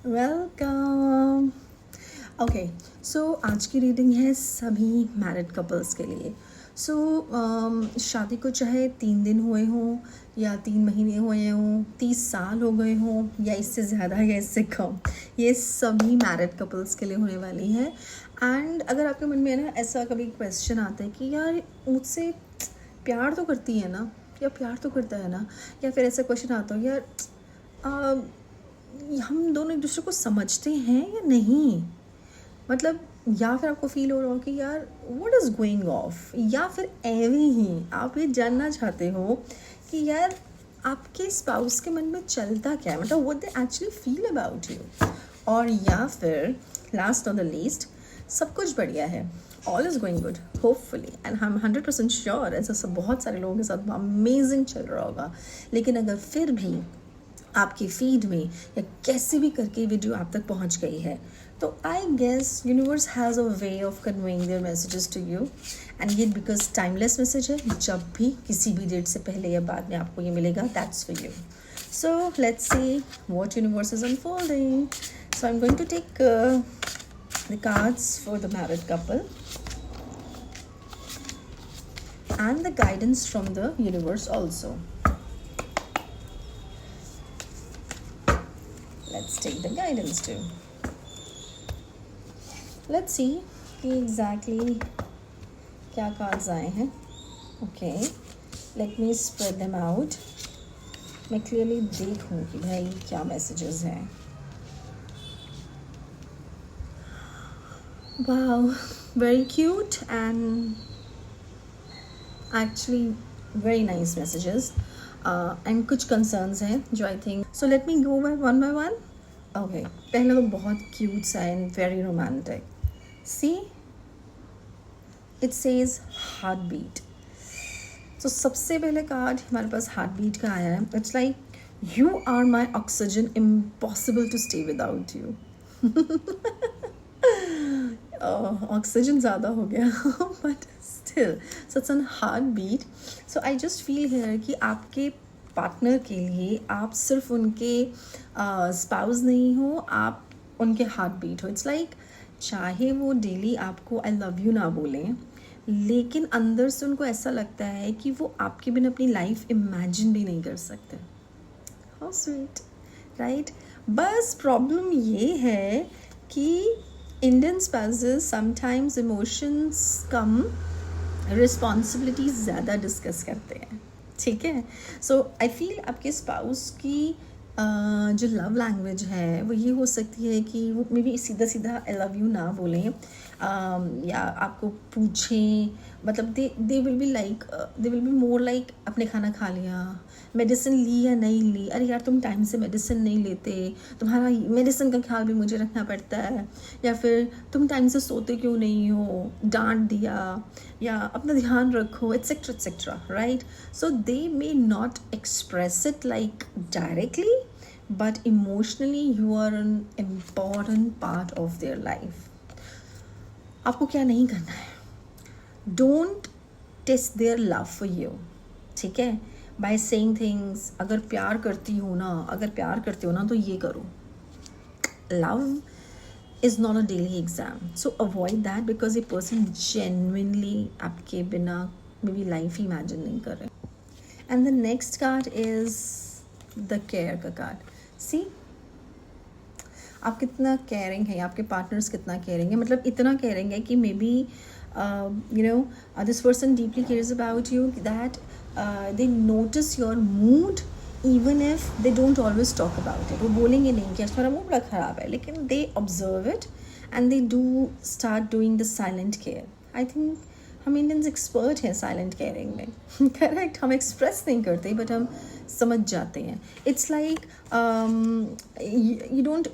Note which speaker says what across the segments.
Speaker 1: Welcome. Okay, सो आज की reading है सभी मैरिड कपल्स के लिए। सो शादी को चाहे 3 दिन हुए हों या 3 महीने हुए हों, 30 साल हो गए हों या इससे ज़्यादा या इससे कम, ये सभी मैरिड कपल्स के लिए होने वाली है। एंड अगर आपके मन में है ना ऐसा कभी क्वेश्चन आता है कि यार मुझसे प्यार तो करती है ना, या प्यार तो करता है ना, या फिर ऐसा क्वेश्चन आता हो यार हम दोनों एक दूसरे को समझते हैं या नहीं, मतलब या फिर आपको फील हो रहा हो कि यार व्हाट इज़ गोइंग ऑफ, या फिर एवे ही आप ये जानना चाहते हो कि यार आपके स्पाउस के मन में चलता क्या है, मतलब what they actually feel about you. और या फिर लास्ट ऑन द लीस्ट सब कुछ बढ़िया है, all is going good hopefully, and I am 100% sure ऐसा सब बहुत सारे लोगों के साथ अमेजिंग चल रहा होगा। लेकिन अगर फिर भी आपकी फीड में या कैसे भी करके वीडियो आप तक पहुंच गई है, तो I guess universe has a way of conveying their messages to you. And ये बिकॉज टाइमलेस मैसेज है, जब भी किसी भी डेट से पहले या बाद में आपको ये मिलेगा, that's for you. So let's see what universe is unfolding. So I am going to take the cards for the married couple and the guidance from the universe also. Let's take the guidance too. Let's see कि exactly क्या cards आए हैं. Okay, let me spread them out. मैं clearly देखूँ कि भाई क्या messages हैं. Wow, very cute and actually very nice messages. And कुछ concerns हैं जो I think. So let me go by one. Okay, पहला तो बहुत cute सा and very romantic. See, it says heartbeat. So सबसे पहले कार्ड हमारे पास heartbeat का आया है. It's like you are my oxygen, impossible to stay without you. Oxygen ज़्यादा हो गया but still such an heart beat. So I just feel here कि आपके पार्टनर के लिए आप सिर्फ उनके स्पाउस नहीं हो, आप उनके हार्ट बीट हो. इट्स लाइक चाहे वो डेली आपको आई लव यू ना बोलें, लेकिन अंदर से उनको ऐसा लगता है कि वो आपके बिना अपनी लाइफ इमेजिन भी नहीं कर सकते. How sweet, right? बस प्रॉब्लम ये है कि इंडियन स्पाउसेस समटाइम्स इमोशंस कम, रिस्पॉन्सिबिलिटीज़ ज़्यादा डिस्कस करते हैं. ठीक है, सो आई फील आपके स्पाउस की जो लव लैंग्वेज है वो ये हो सकती है कि वो मे बी सीधा सीधा आई लव यू ना बोलें, या आपको पूछें. मतलब they will be more like आपने खाना खा लिया, मेडिसिन ली या नहीं ली, अरे यार तुम टाइम से मेडिसिन नहीं लेते, तुम्हारा मेडिसिन का ख्याल भी मुझे रखना पड़ता है, या फिर तुम टाइम से सोते क्यों नहीं हो, डांट दिया, या अपना ध्यान रखो, etcetera etcetera, right? So they may not express it like directly, but emotionally you are an important part of their life. आपको क्या नहीं करना है, don't test their love for you. ठीक है, बाय सेइंग थिंग्स, अगर प्यार करते हो ना तो ये करो. Love is not a daily exam, so avoid that because ये पर्सन जेन्युइनली आपके बिना मे बी लाइफ इमेजिन नहीं कर रहे. And the next card is the care का कार्ड. सी, आप कितना केयरिंग है, आपके पार्टनर्स कितना केयरिंग है, मतलब इतना केयरिंग है कि may be you know this person deeply cares about you, that they notice your mood even if they don't always talk about it. वो बोलेंगे नहीं कि आज तुम्हारा मूड बड़ा ख़राब है, लेकिन they observe it and they do start doing the silent care. I think हम इंडियंस एक्सपर्ट हैं साइलेंट केयरिंग में. करेक्ट, हम एक्सप्रेस नहीं करते बट हम समझ जाते हैं. इट्स लाइक यू डोंट,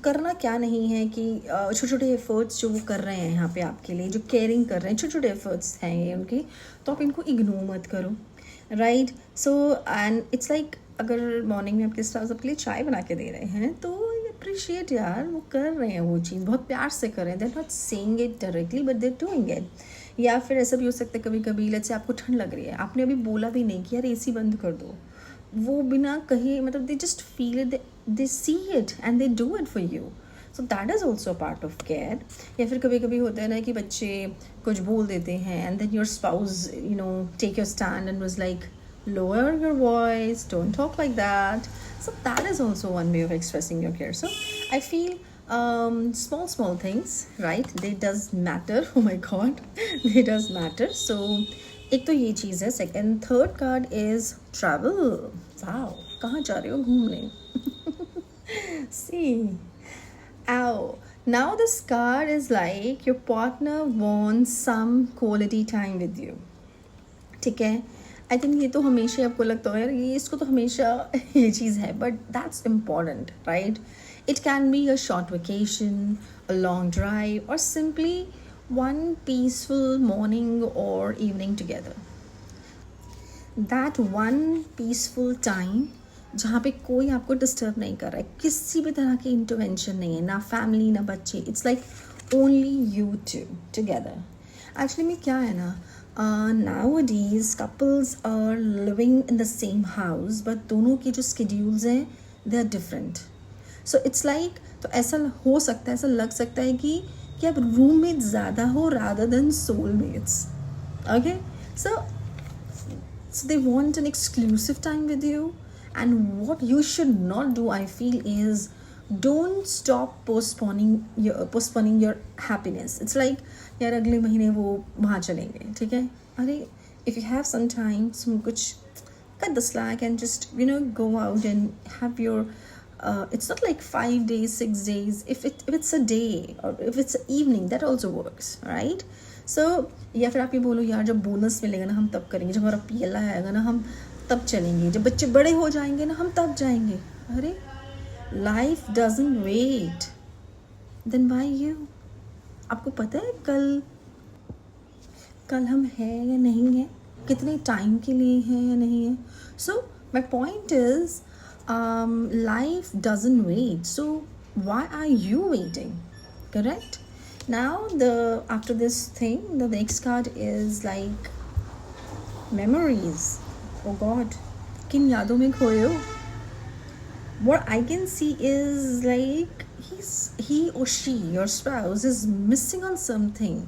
Speaker 1: करना क्या नहीं है कि छोटे छोटे एफर्ट्स जो वो कर रहे हैं यहाँ पे आपके लिए, जो केयरिंग कर रहे हैं, छोटे छोटे एफर्ट्स हैं ये उनके, तो आप इनको इग्नोर मत करो, right? So and it's like अगर मॉर्निंग में आपके स्टाफ आपके लिए चाय बना के दे रहे हैं तो अप्रिशिएट, यार वो कर रहे हैं वो चीज़, बहुत प्यार से कर रहे हैं. They are not saying it directly but they are doing it. या फिर ऐसा भी हो सकता है कभी कभी, लेट्स से आपको ठंड लग रही है, आपने अभी बोला भी नहीं कि यार एसी बंद कर दो, वो बिना कहे, मतलब they just feel it, they see it and they do it for you. So that is also a part of care. या फिर कभी कभी होता है ना कि बच्चे कुछ बोल देते हैं and then your spouse take your stand and was like, lower your voice, don't talk like that. So that is also one way of expressing your care. So I feel small things, right, they does matter. Oh my god, they does matter. So एक तो ये चीज़ है. Second third card is travel. Wow, कहाँ जा रहे हो घूमने? See, ow. Now this card is like your partner wants some quality time with you. ठीक है. आई थिंक ये तो हमेशा आपको लगता है यार ये इसको तो हमेशा ये चीज़ है, but that's important, right? It can be a short vacation, a long drive, और simply one peaceful morning or evening together. That one peaceful time जहाँ पे कोई आपको डिस्टर्ब नहीं कर रहा है, किसी भी तरह की इंटरवेंशन नहीं है, ना फैमिली ना बच्चे. It's like only you to together. Actually में क्या है ना, nowadays couples are living in the same house but दोनों के जो schedules हैं they are different. So it's like, तो ऐसा हो सकता है, ऐसा लग सकता है कि आप रूममेट ज़्यादा हो rather than soulmates. Okay, so they want an exclusive time with you, and what you should not do, I feel, is don't stop postponing your happiness. It's like यार अगले महीने वो वहाँ चलेंगे, ठीक है? अरे if you have some time, कुछ cut the slack and just go out and have your it's not like 5 days, 6 days. If it's a day or if it's an evening, that also works, right? So या फिर आप ये बोलो यार जब bonus मिलेगा ना हम तब करेंगे, जब हमारा PLI आएगा ना हम तब चलेंगे, जब बच्चे बड़े हो जाएंगे ना हम तब जाएंगे. अरे life doesn't wait. Then why you? आपको पता है कल हम हैं या नहीं है, कितने टाइम के लिए हैं या नहीं है. So my point is life doesn't wait, so why are you waiting? Correct? Now after this thing, the next card is like memories. Oh god, किन यादों में खोए हो? What I can see is like he or she, your spouse, is missing on something.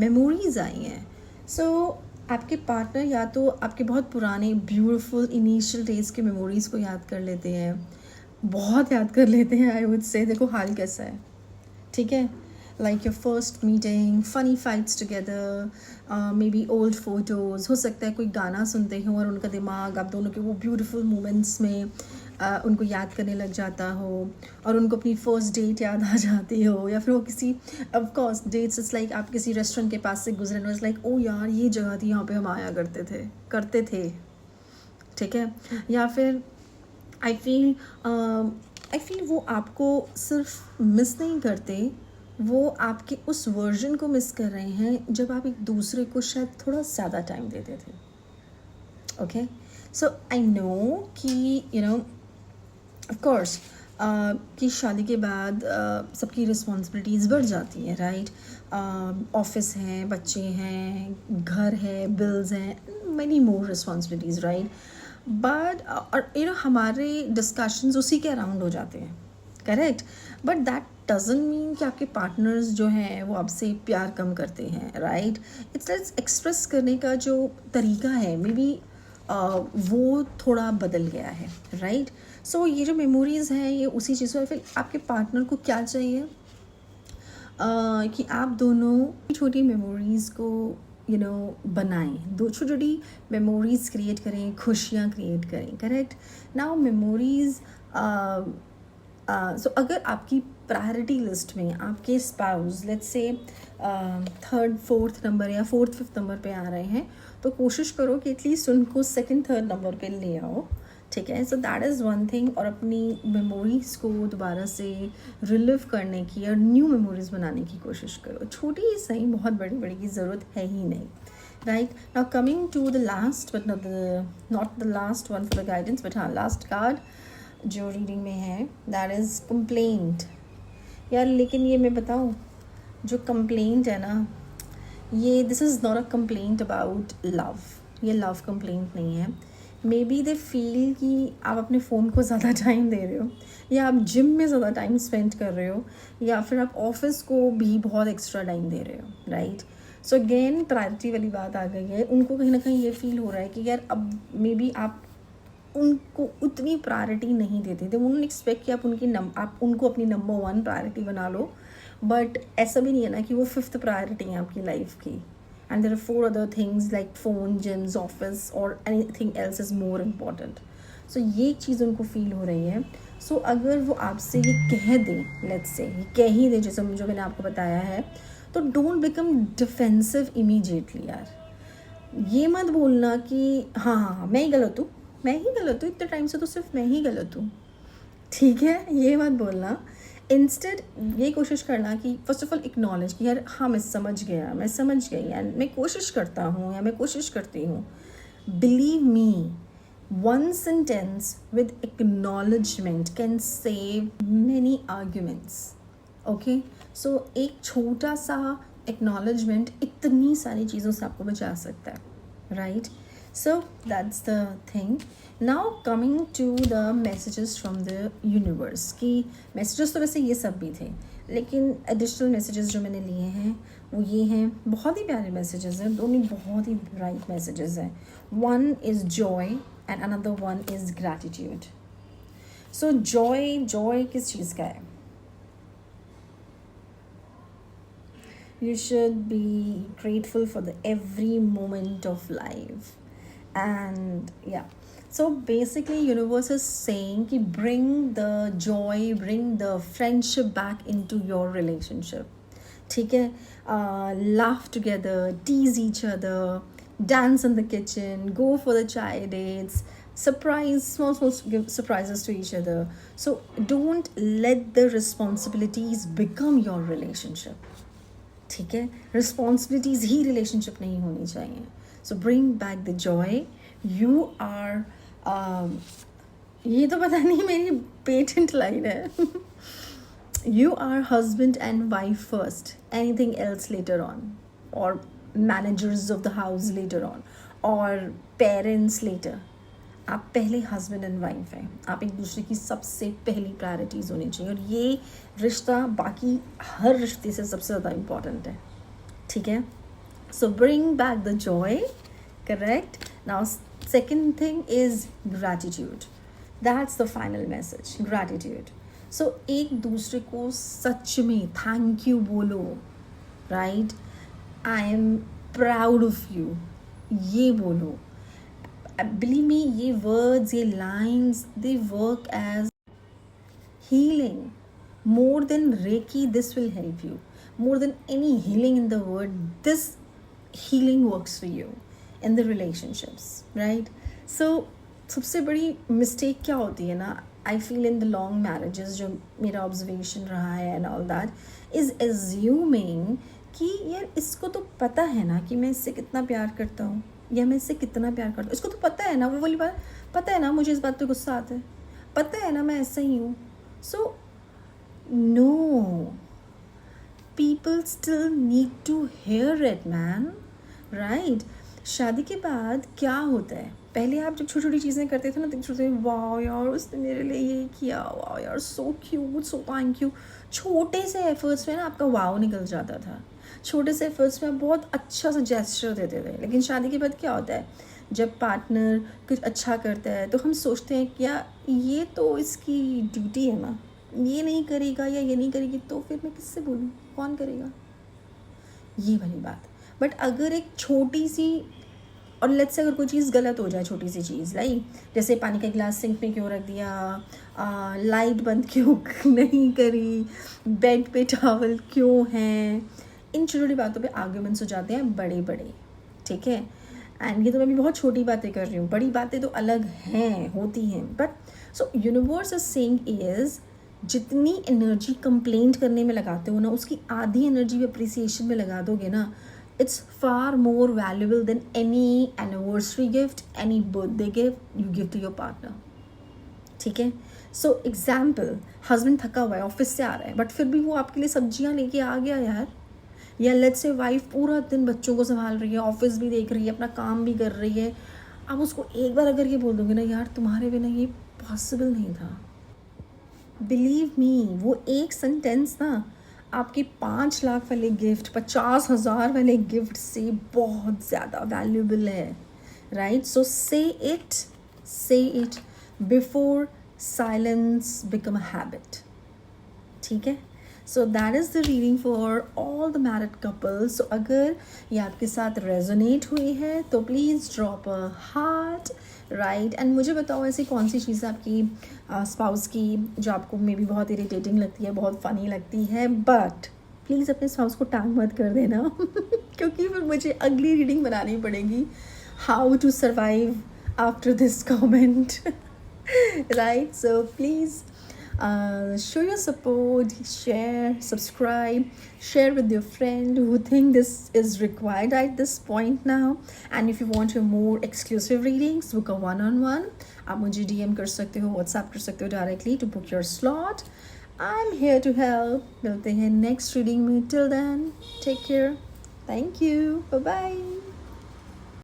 Speaker 1: Memories आई हैं. So आपके partner या तो आपके बहुत पुराने ब्यूटीफुल इनिशियल डेज के मेमोरीज़ को याद कर लेते हैं, बहुत याद कर लेते हैं. आई वुड से देखो हाल कैसा है, ठीक है? Like your first meeting, funny fights together, may be old photos. हो सकता है कोई गाना सुनते हो और उनका दिमाग आप दोनों के वो ब्यूटीफुल मोमेंट्स में उनको याद करने लग जाता हो, और उनको अपनी फ़र्स्ट डेट याद आ जाती हो, या फिर वो किसी of course dates it's like आप किसी रेस्टोरेंट के पास से गुजरे और इट्स लाइक ओ यार ये जगह थी, यहाँ पे हम आया करते थे, ठीक है? या फिर आई फील वो आपको सिर्फ मिस नहीं करते, वो आपके उस वर्जन को मिस कर रहे हैं जब आप एक दूसरे को शायद थोड़ा ज़्यादा टाइम देते थे. ओके, सो आई नो कि ऑफ कोर्स कि शादी के बाद सबकी रिस्पॉन्सिबिलिटीज़ बढ़ जाती हैं, राइट? ऑफिस हैं, बच्चे हैं, घर है, बिल्स हैं, many more responsibilities, right? But और हमारे डिस्कशंस उसी के अराउंड हो जाते हैं, correct? But that doesn't mean कि आपके पार्टनर्स जो हैं वो आपसे प्यार कम करते हैं, राइट? इट्स एक्सप्रेस करने का जो तरीका है मे बी वो थोड़ा बदल गया है, राइट? सो ये जो मेमोरीज़ हैं ये उसी चीज़ को, फिर आपके पार्टनर को क्या चाहिए कि आप दोनों छोटी मेमोरीज़ को बनाएं, दो छोटी छोटी मेमोरीज़ क्रिएट करें, खुशियाँ क्रिएट करें, करेक्ट? नाउ मेमोरीज़ सो अगर आपकी प्रायोरिटी लिस्ट में आपके spouse let's say third fourth number या फोर्थ फिफ्थ नंबर पे आ रहे हैं, तो कोशिश करो कि एटलीस्ट उनको सेकंड थर्ड नंबर पे ले आओ, ठीक है? So that is one thing. और अपनी मेमोरीज़ को दोबारा से रिलिव करने की और न्यू मेमोरीज़ बनाने की कोशिश करो. छोटी ही सही, बहुत बड़ी बड़ी की ज़रूरत है ही नहीं, right? Now coming to the last but not the last one for the guidance, but हाँ लास्ट कार्ड जो रीडिंग में है दैट इज़ कंप्लेंट. यार लेकिन ये मैं बताऊँ, जो कंप्लेंट है ना, ये this is not a complaint about love. ये लव कंप्लेंट नहीं है. मे बी दे फील कि आप अपने फ़ोन को ज़्यादा टाइम दे रहे हो, या आप जिम में ज़्यादा टाइम स्पेंड कर रहे हो, या फिर आप ऑफिस को भी बहुत एक्स्ट्रा टाइम दे रहे हो, राइट? सो अगेन प्रायोरिटी वाली बात आ गई है। उनको कहीं ना कहीं ये फील हो रहा है कि यार अब मे बी आप उनको उतनी प्रायोरिटी नहीं देते थे। उन्होंने एक्सपेक्ट कि आप आप उनको अपनी नंबर 1 प्रायोरिटी बना लो, बट ऐसा भी नहीं है ना कि वो 5th प्रायोरिटी है आपकी लाइफ की, and there are 4 other things like phone, gyms, office और anything else is more important. So ये चीज़ उनको फील हो रही है। सो अगर वो आपसे ये कह दें, लेट्स से ये कह ही दें जैसे जो मैंने आपको बताया है, तो डोंट बिकम डिफेंसिव इमीडिएटली यार। ये मत बोलना कि हाँ हाँ हाँ मैं ही गलत हूँ, मैं ही गलत हूँ, इतने टाइम से तो सिर्फ मैं ही गलत हूँ, ठीक है, ये मत बोलना। इंस्टेड ये कोशिश करना कि फर्स्ट ऑफ ऑल एक्नॉलेज कि यार हाँ मैं समझ गया, मैं समझ गई, एंड मैं कोशिश करता हूँ या मैं कोशिश करती हूँ। Believe me, one sentence with acknowledgement can save many arguments. Okay, so एक छोटा सा एक्नॉलेजमेंट इतनी सारी चीज़ों से आपको बचा सकता है, right? So that's the thing. Now coming to the messages from the universe, की मैसेजेस तो वैसे ये सब भी थे, लेकिन एडिशनल मैसेजेस जो मैंने लिए हैं वो ये हैं। बहुत ही प्यारे मैसेजेस हैं, दोनों बहुत ही ब्राइट मैसेजेस हैं। One is Joy and another one is gratitude. So Joy किस चीज़ का है? You should be grateful for the every moment of life. And yeah, so basically universe is saying ki bring the joy, bring the friendship back into your relationship, ठीक है? Laugh together, tease each other, dance in the kitchen, go for the chai dates, small give surprises to each other. So don't let the responsibilities become your relationship, ठीक है? Responsibilities ही relationship नहीं होनी चाहिए। So bring back the joy. You are, ये तो पता नहीं मेरी पेटेंट लाइन है। You are husband and wife first, anything else later on, और managers of the house later on, और पेरेंट्स लेटर। आप पहले हस्बैंड एंड वाइफ हैं, आप एक दूसरे की सबसे पहली प्रायोरिटीज़ होनी चाहिए, और ये रिश्ता बाकी हर रिश्ते से सबसे ज़्यादा इम्पॉर्टेंट है, ठीक है? So bring back the joy, correct. Now second thing is gratitude. That's the final message, gratitude. So एक दूसरे को सच में थैंक यू बोलो, right? I am proud of you, ये बोलो। Believe me, ये words, ये lines, they work as healing. More than Reiki, this will help you. More than any healing in the world, this healing works for you in the relationships, right? So सबसे बड़ी mistake क्या होती है ना, I feel in the long marriages, जो मेरा observation रहा है and all that, is assuming कि यार इसको तो पता है ना कि मैं इससे कितना प्यार करता हूँ, या मैं इससे कितना प्यार करता हूँ, इसको तो पता है ना, वो वाली बात, पता है ना मुझे इस बात पे गुस्सा आता है, पता है ना मैं ऐसा ही हूँ। So no, people still need to hear it man, right? शादी के बाद क्या होता है, पहले आप जब छोटी छोटी चीज़ें करते थे ना तो सोचते वाह यार उसने मेरे लिए ये किया, वाह यार so cute, so thank you. छोटे से एफर्ट्स में ना आपका वाव निकल जाता था, छोटे से एफर्ट्स में आप बहुत अच्छा सा जेस्चर देते थे। लेकिन शादी के बाद क्या होता है, जब पार्टनर कुछ अच्छा करता है तो हम सोचते हैं कि यार ये तो इसकी ड्यूटी है ना, ये नहीं करेगा या ये नहीं करेगी तो फिर मैं किससे बोलूँ, कौन करेगा, ये वाली बात। बट अगर एक छोटी सी, और लेट्स से अगर कोई चीज़ गलत हो जाए, छोटी सी चीज़ लाइक जैसे पानी का गिलास सिंक में क्यों रख दिया, लाइट बंद क्यों नहीं करी, बेड पे टॉवल क्यों है, इन छोटी छोटी बातों पे आर्ग्यूमेंट्स हो जाते हैं बड़े बड़े, ठीक है? एंड ये तो मैं भी बहुत छोटी बातें कर रही हूँ, बड़ी बातें तो अलग हैं, होती हैं। But so universe is saying is जितनी एनर्जी कंप्लेंट करने में लगाते हो ना, उसकी आधी एनर्जी भी अप्रिसिएशन में लगा दोगे ना, it's far more valuable than any anniversary gift, any birthday gift you give to your partner, ठीक है? सो एग्जाम्पल, हस्बैंड थका हुआ है, ऑफिस से आ रहा है, बट फिर भी वो आपके लिए सब्जियां लेके आ गया यार। या लेट्स से वाइफ पूरा दिन बच्चों को संभाल रही है, ऑफिस भी देख रही है, अपना काम भी कर रही है, आप उसको एक बार अगर ये बोल दोगे ना, यार तुम्हारे बिना ये पॉसिबल नहीं था, बिलीव मी, वो एक सेंटेंस ना आपके 5 लाख वाले गिफ्ट, 50,000 वाले गिफ्ट से बहुत ज़्यादा वैल्यूबल है, right? So say it before silence become a habit, ठीक है? So that is the reading for all the married couples. So अगर ये आपके साथ रेजोनेट हुई है तो please drop a heart, right? And मुझे बताओ ऐसी कौन सी चीज़ आपकी स्पाउस की जो आपको मे बी बहुत इरिटेटिंग लगती है, बहुत फ़नी लगती है, बट प्लीज़ अपने स्पाउस को टैग मत कर देना क्योंकि फिर मुझे अगली रीडिंग बनानी पड़ेगी, how to survive after this comment, right? So please show your support, share, subscribe, share with your friend who think this is required at this point now. And if you want your more exclusive readings, book a one-on-one. आप मुझे DM कर सकते हो, WhatsApp कर सकते हो directly to book your slot. I'm here to help. मिलते हैं next reading में. Till then, take care. Thank you. Bye bye.